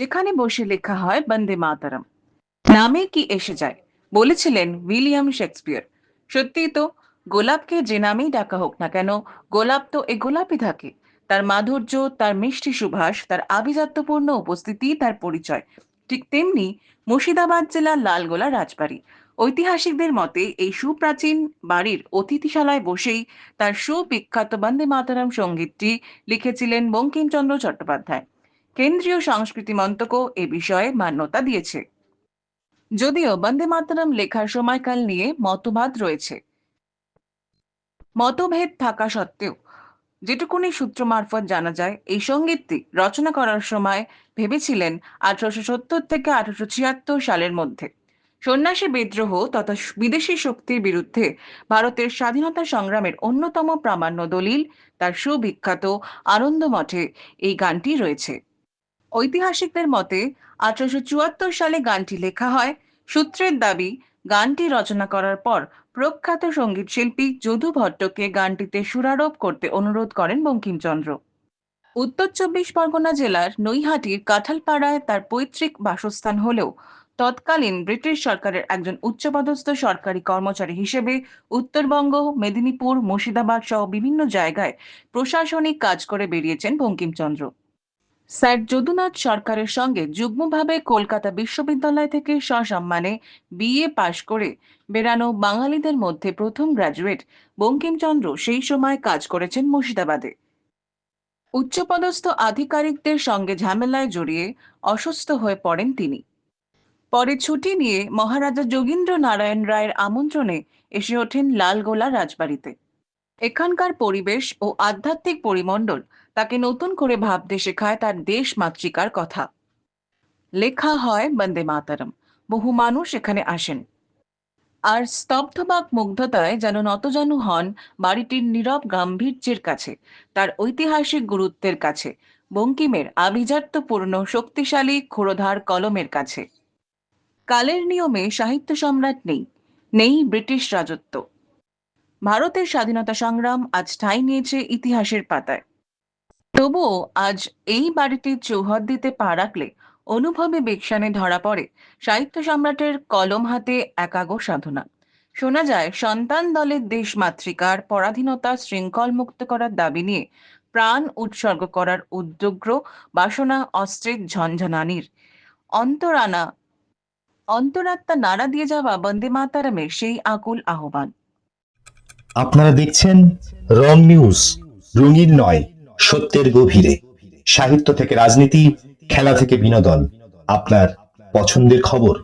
যেখানে বসে লেখা হয় বন্দে মাতরম, নামে কি এসে যায়, বলেছিলেন উইলিয়াম শেক্সপিয়ার। সত্যিই তো, গোলাপকে যে নামেই ডাকা হোক না কেন, গোলাপ তো এ গোলাপই থাকে। তার মাধুর্য, তার মিষ্টি সুভাষ, তার আভিজাত্যপূর্ণ উপস্থিতি তার পরিচয়। ঠিক তেমনি মুর্শিদাবাদ জেলার লালগোলা রাজবাড়ি, ঐতিহাসিকদের মতে এই সুপ্রাচীন বাড়ির অতিথিশালায় বসেই তার সুবিখ্যাত বন্দে মাতরম সঙ্গীতটি লিখেছিলেন বঙ্কিমচন্দ্র চট্টোপাধ্যায়। কেন্দ্রীয় সংস্কৃতি মন্ত্রকও এ বিষয়ে মান্যতা দিয়েছে। যদিও বন্দে মাতরম লেখার সময়কাল নিয়ে মতবাদ রয়েছে, মতভেদ থাকা সত্ত্বেও যেটুকুনি সূত্র মারফত জানা যায়, এই সঙ্গীতটি রচনা করার সময় ভেবেছিলেন 1870 থেকে 1876 সালের মধ্যে। সন্ন্যাসী বিদ্রোহ তথা বিদেশি শক্তির বিরুদ্ধে ভারতের স্বাধীনতা সংগ্রামের অন্যতম প্রামাণ্য দলিল তার সুবিখ্যাত আনন্দ মঠে এই গানটি রয়েছে। ঐতিহাসিকদের মতে 1874 সালে গানটি লেখা হয়। সূত্রের দাবি, গানটি রচনা করার পর প্রখ্যাত সঙ্গীতশিল্পী যদু ভট্টকে গানটিতে সুরারোপ করতে অনুরোধ করেন বঙ্কিমচন্দ্র। উত্তর চব্বিশ পরগনা জেলার নৈহাটির কাঁঠালপাড়ায় তার পৈতৃক বাসস্থান হলেও তৎকালীন ব্রিটিশ সরকারের একজন উচ্চপদস্থ সরকারি কর্মচারী হিসেবে উত্তরবঙ্গ, মেদিনীপুর, মুর্শিদাবাদ সহ বিভিন্ন জায়গায় প্রশাসনিক কাজ করে বেরিয়েছেন বঙ্কিমচন্দ্র। স্যার যদুনাথ সরকারের সঙ্গে যুগ্মভাবে কলকাতা বিশ্ববিদ্যালয় থেকে সসম্মানে বিএ পাশ করে বেরানো বাঙালিদের মধ্যে প্রথম গ্র্যাজুয়েট বঙ্কিমচন্দ্র সেই সময় কাজ করেছেন মুর্শিদাবাদে। উচ্চপদস্থ আধিকারিকদের সঙ্গে ঝামেলায় জড়িয়ে অসুস্থ হয়ে পড়েন তিনি। পরে ছুটি নিয়ে মহারাজা যোগীন্দ্র নারায়ণ রায়ের আমন্ত্রণে এসে ওঠেন লালগোলা রাজবাড়িতে। এখানকার পরিবেশ ও আধ্যাত্মিক পরিমণ্ডল তাকে নতুন করে ভাবতে শেখায় তার দেশ মাতৃকার কথা। লেখা হয় বন্দে মাতরম, বহু মানুষ এখানে আসেন আর স্তব্ধবাক মুগ্ধতায় যেন নতজানু হন বাড়িটির নীরব গাম্ভীর্যের কাছে, তার ঐতিহাসিক গুরুত্বের কাছে, বঙ্কিমের আভিজাত্যপূর্ণ শক্তিশালী ক্ষুরধার কলমের কাছে। কালের নিয়মে সাহিত্য সম্রাট নেই, নেই ব্রিটিশ রাজত্ব। ভারতের স্বাধীনতা সংগ্রাম আজ ঠাঁই নিয়েছে ইতিহাসের পাতায়। তবুও আজ এই বাড়িটির চৌহদ্দিতে পা রাখলে অনুভবে বেকসানে ধরা পড়ে সাহিত্য সম্রাটের কলম হাতে একাগ্র সাধনা। শোনা যায় সন্তান দলের দেশ মাতৃকার পরাধীনতা শৃঙ্খল মুক্ত করার দাবি নিয়ে প্রাণ উৎসর্গ করার উদ্যোগ্র বাসনা অস্ত্রের ঝঞ্ঝনানির অন্তরানা অন্তরাত্মা নাড়া দিয়ে যাওয়া বন্দে মাতারামের সেই আকুল আহ্বান। আপনারা দেখছেন রং নিউজ, রঙিন নয়, সত্যের গভীরে। সাহিত্য থেকে রাজনীতি, খেলা থেকে বিনোদন, আপনার পছন্দের খবর।